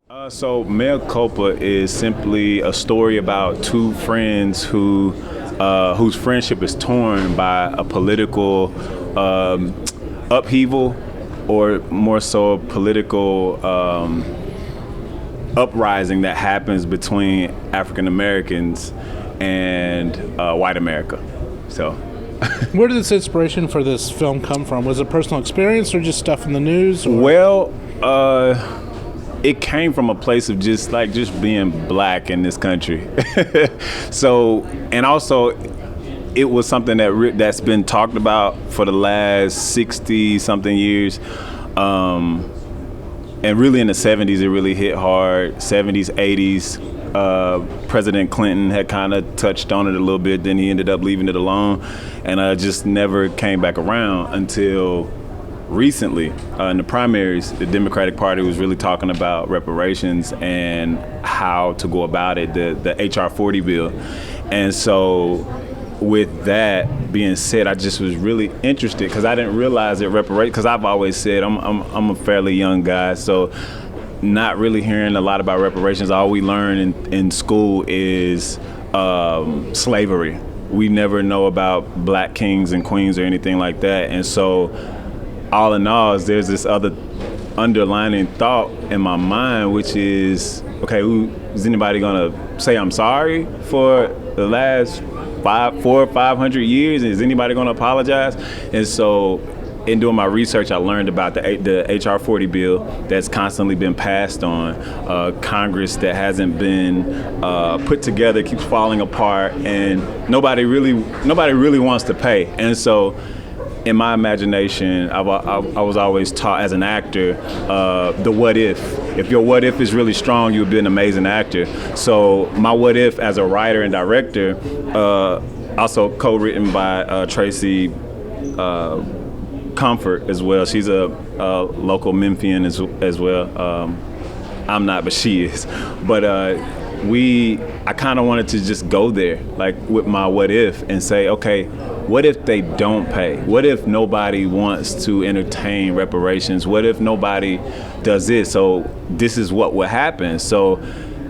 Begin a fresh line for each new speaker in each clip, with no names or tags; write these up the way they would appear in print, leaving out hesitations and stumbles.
So MEA CULPA is simply a story about two friends whose friendship is torn by a political upheaval, or more so a political uprising that happens between African Americans and white America. So.
Where did this inspiration for this film come from? Was it personal experience or just stuff in the news? Or?
Well, it came from a place of just being black in this country. So, and also it was something that's been talked about for the last 60 something years. And really in the 70s, it really hit hard. 70s, 80s, President Clinton had kind of touched on it a little bit, then he ended up leaving it alone. And I just never came back around until recently. In the primaries, the Democratic Party was really talking about reparations and how to go about it, the HR 40 bill. And so with that being said, I just was really interested because I didn't realize that because I've always said I'm a fairly young guy, so not really hearing a lot about reparations. All we learn in school is slavery. We never know about black kings and queens or anything like that. And so all in all, there's this other underlining thought in my mind, which is, okay, is anybody gonna say I'm sorry for the last 400 or 500 years? Is anybody gonna apologize? And so in doing my research, I learned about the HR 40 bill that's constantly been passed on. Congress that hasn't been put together, keeps falling apart, and nobody really wants to pay. And so in my imagination, I was always taught as an actor, the what if. If your what if is really strong, you would be an amazing actor. So my what if as a writer and director, also co-written by Tracy Comfort as well. She's a local Memphian as well. I'm not, but she is. But I kind of wanted to just go there, like with my what if, and say, okay, what if they don't pay? What if nobody wants to entertain reparations? What if nobody does this? So this is what would happen. So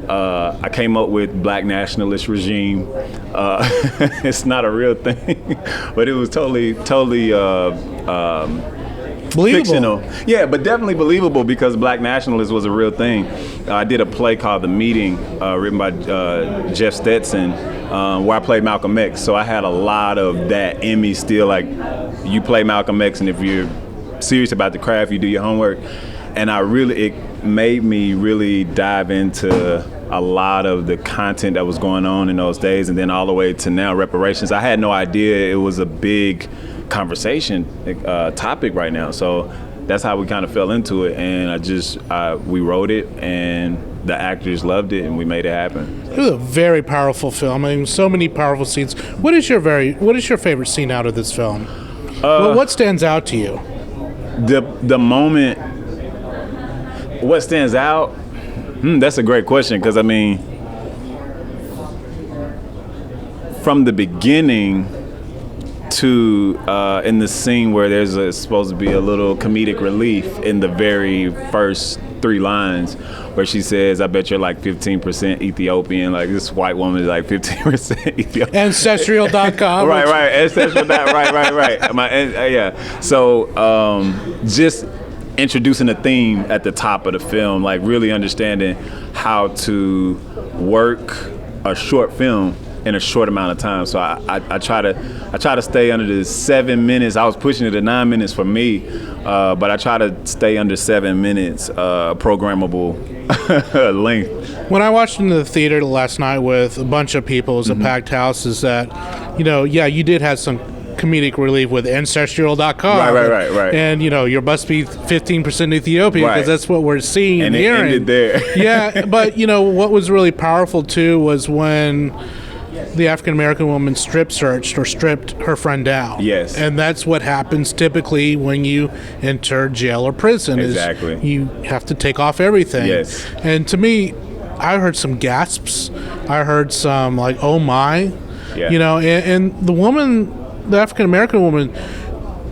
I came up with Black Nationalist Regime. It's not a real thing, but it was totally fictional. Yeah, but definitely believable because Black nationalism was a real thing. I did a play called The Meeting, written by Jeff Stetson, where I played Malcolm X. So I had a lot of that in me still. Like, you play Malcolm X, and if you're serious about the craft, you do your homework. And it made me really dive into a lot of the content that was going on in those days, and then all the way to now, reparations. I had no idea it was a big conversation topic right now. So that's how we kind of fell into it, and we wrote it, and the actors loved it, and we made it happen.
It was a very powerful film. I mean, so many powerful scenes. What is your favorite scene out of this film? What stands out to you?
The moment. What stands out? That's a great question, because I mean, from the beginning to in the scene where there's supposed to be a little comedic relief in the very first 3 lines, where she says, "I bet you're like 15% Ethiopian." Like, this white woman is like 15% Ethiopian.
Ancestral.com.
Right. Ancestral. Right. Yeah. So just introducing a theme at the top of the film, like really understanding how to work a short film in a short amount of time. So I try to stay under the 7 minutes. I was pushing it to 9 minutes for me, but I try to stay under 7 minutes programmable length.
When I watched in the theater last night with a bunch of people, it was a packed house, is that, you did have some comedic relief with Ancestral.com.
Right.
And, you must be 15% Ethiopian, because that's what we're seeing and hearing.
And it ended there.
Yeah, but, what was really powerful, too, was when the African-American woman stripped her friend down.
Yes.
And that's what happens typically when you enter jail or prison.
Exactly.
Is you have to take off everything.
Yes.
And to me, I heard some gasps. I heard some like, oh my.
Yeah.
And the woman, the African-American woman,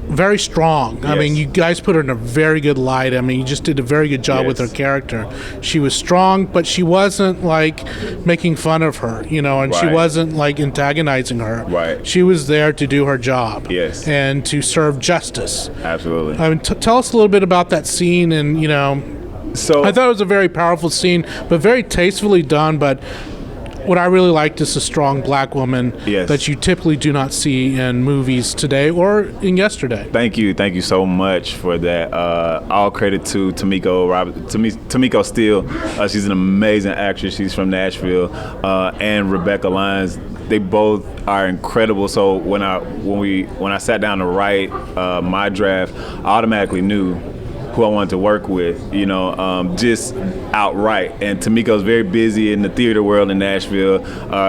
very strong. I
Yes.
mean, you guys put her in a very good light. I mean, you just did a very good job with her
Yes.
character. She was strong, but she wasn't like making fun of her, you know, and she
Right.
wasn't like antagonizing her.
Right.
She was there to do her job.
Yes.
And to serve justice.
Absolutely.
I mean, tell us a little bit about that scene, and you know,
So
I thought it was a very powerful scene, but very tastefully done. But what I really liked is a strong black woman
Yes.
that you typically do not see in movies today or in yesterday.
Thank you so much for that. All credit to Tamiko Steele. She's an amazing actress. She's from Nashville, and Rebecca Lyons. They both are incredible. So when I sat down to write my draft, I automatically knew who I wanted to work with, you know, just outright. And Tamiko's very busy in the theater world in Nashville.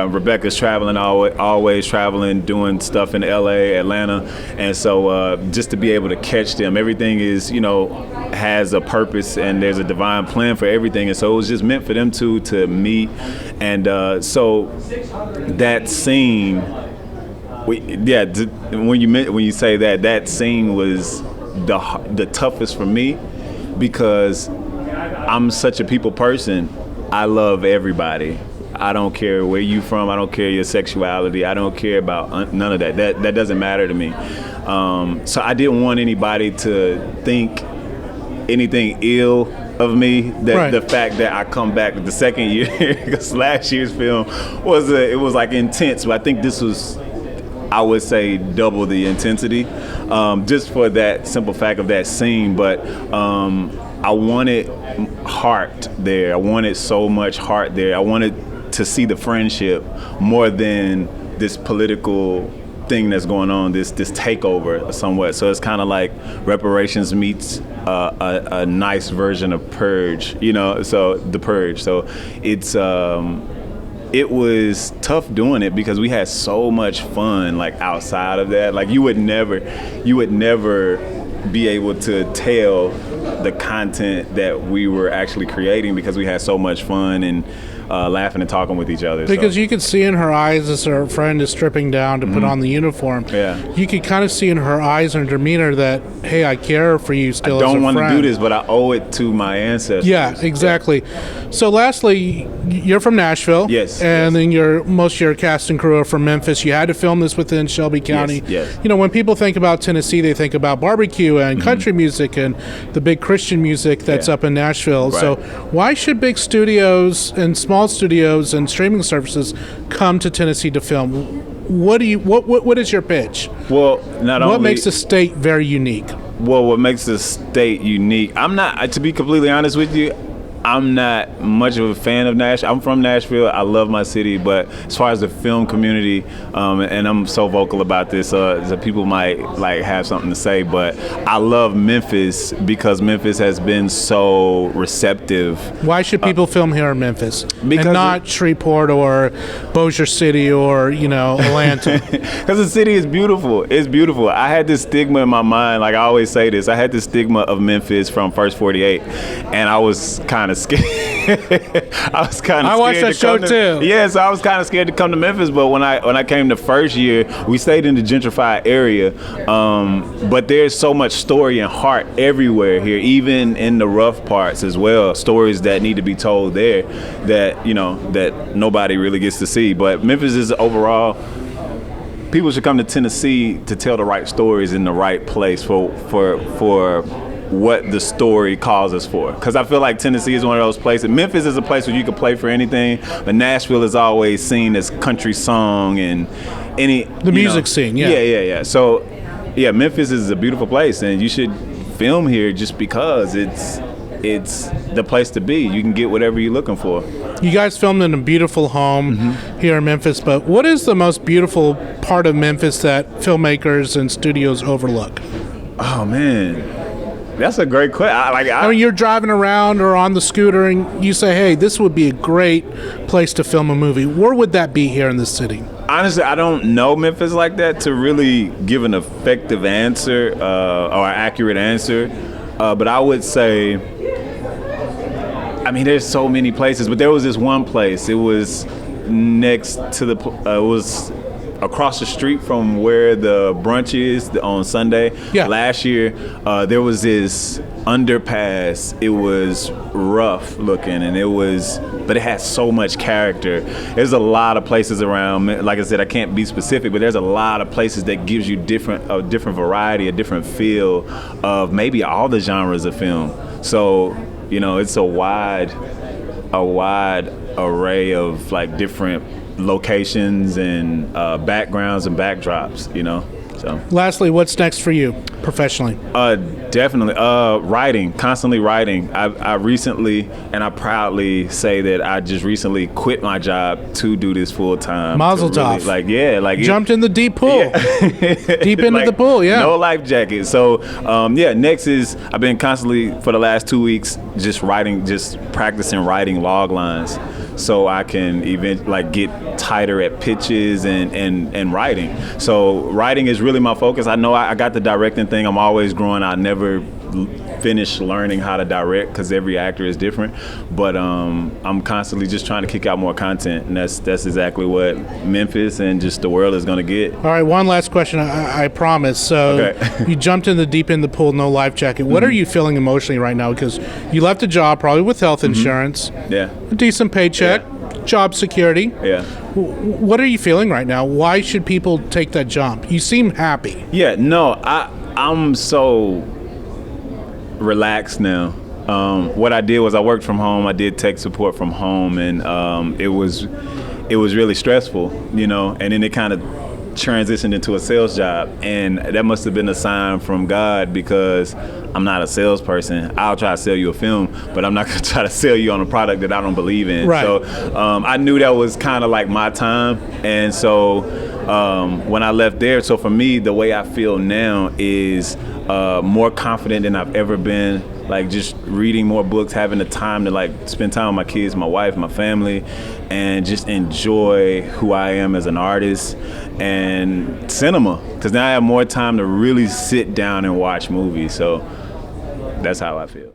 Rebecca's traveling, always traveling, doing stuff in LA, Atlanta. And so just to be able to catch them, everything is, you know, has a purpose and there's a divine plan for everything. And so it was just meant for them two to meet. And so that scene, when you say that scene was the toughest for me, because I'm such a people person. I love everybody. I don't care where you from. I don't care your sexuality. I don't care about none of that. That doesn't matter to me. So I didn't want anybody to think anything ill of me.
Right.
The fact that I come back the second year, because last year's film was like intense, but I think this was, I would say, double the intensity, just for that simple fact of that scene. But I wanted heart there. I wanted so much heart there. I wanted to see the friendship more than this political thing that's going on, this takeover somewhat. So it's kind of like reparations meets a nice version of Purge, you know. So the Purge. So it's. It was tough doing it because we had so much fun, like outside of that. Like you would never be able to tell the content that we were actually creating because we had so much fun and laughing and talking with each other.
Because you could see in her eyes as her friend is stripping down to put on the uniform.
Yeah.
You could kind of see in her eyes and her demeanor that, hey, I care for you still.
I don't
want to
do this, but I owe it to my ancestors.
Yeah, exactly. So lastly, you're from Nashville.
Yes.
And then most of your cast and crew are from Memphis. You had to film this within Shelby County.
Yes.
You know, when people think about Tennessee, they think about barbecue and country music and the big Christian music that's up in Nashville.
Right.
So why should big studios and small studios and streaming services come to Tennessee to film? What is your pitch?
Well,
What makes the state very unique?
Well, what makes the state unique? To be completely honest with you, I'm not much of a fan of Nashville. I'm from Nashville. I love my city, but as far as the film community, and I'm so vocal about this, so people might like have something to say, but I love Memphis because Memphis has been so receptive.
Why should people film here in Memphis
Because
and not Shreveport or Bossier City or, you know, Atlanta?
Because the city is beautiful. It's beautiful. I had this stigma in my mind. Like I always say this. I had this stigma of Memphis from First 48, and I was kind of scared. I was kind of.
I watched that show too.
Yeah, so I was kind of scared to come to Memphis. But when I came the first year, we stayed in the gentrified area. But there's so much story and heart everywhere here, even in the rough parts as well. Stories that need to be told there that that nobody really gets to see. But Memphis is overall. People should come to Tennessee to tell the right stories in the right place for what the story calls us for. Because I feel like Tennessee is one of those places. Memphis is a place where you can play for anything, but Nashville is always seen as country song and the
music scene.
Yeah. So, yeah, Memphis is a beautiful place, and you should film here just because it's the place to be. You can get whatever you're looking for.
You guys filmed in a beautiful home here in Memphis, but what is the most beautiful part of Memphis that filmmakers and studios overlook?
Oh, man. That's a great question.
I mean, you're driving around or on the scooter and you say, hey, this would be a great place to film a movie. Where would that be here in the city?
Honestly, I don't know Memphis like that to really give an effective answer or an accurate answer. But I would say, I mean, there's so many places, but there was this one place. It was next to across the street from where the brunch is on Sunday.
Yeah.
Last year, there was this underpass. It was rough looking, but it had so much character. There's a lot of places around. Like I said, I can't be specific, but there's a lot of places that gives you a different variety, a different feel of maybe all the genres of film. So, it's a wide array of like different locations and backgrounds and backdrops, So
Lastly, what's next for you professionally?
Definitely writing, constantly writing. I recently, and I proudly say that I just recently quit my job to do this full time.
Mazel tov.
Jumped
in the deep pool. Yeah. Deep into the pool, yeah.
No life jacket. So next is I've been constantly for the last 2 weeks just practicing writing log lines, so I can get tighter at pitches and writing. So writing is really my focus. I know I got the directing thing. I'm always growing. I never finish learning how to direct because every actor is different. But I'm constantly just trying to kick out more content, and that's exactly what Memphis and just the world is going to get.
All right, one last question, I promise. So
okay.
You jumped in the deep end of the pool, no life jacket. What are you feeling emotionally right now? Because you left a job, probably with health insurance,
Yeah.
a decent paycheck, job security.
Yeah.
What are you feeling right now? Why should people take that jump? You seem happy.
Yeah, no, I'm so relaxed now. What I did was I worked from home. I did tech support from home, and it was really stressful, and then it kind of transitioned into a sales job, and that must have been a sign from God, because I'm not a salesperson. I'll try to sell you a film, but I'm not going to try to sell you on a product that I don't believe in.
Right.
So I knew that was kind of like my time, and so when I left there, so for me, the way I feel now is more confident than I've ever been. Like just reading more books, having the time to spend time with my kids, my wife, my family, and just enjoy who I am as an artist and cinema. Because now I have more time to really sit down and watch movies. So that's how I feel.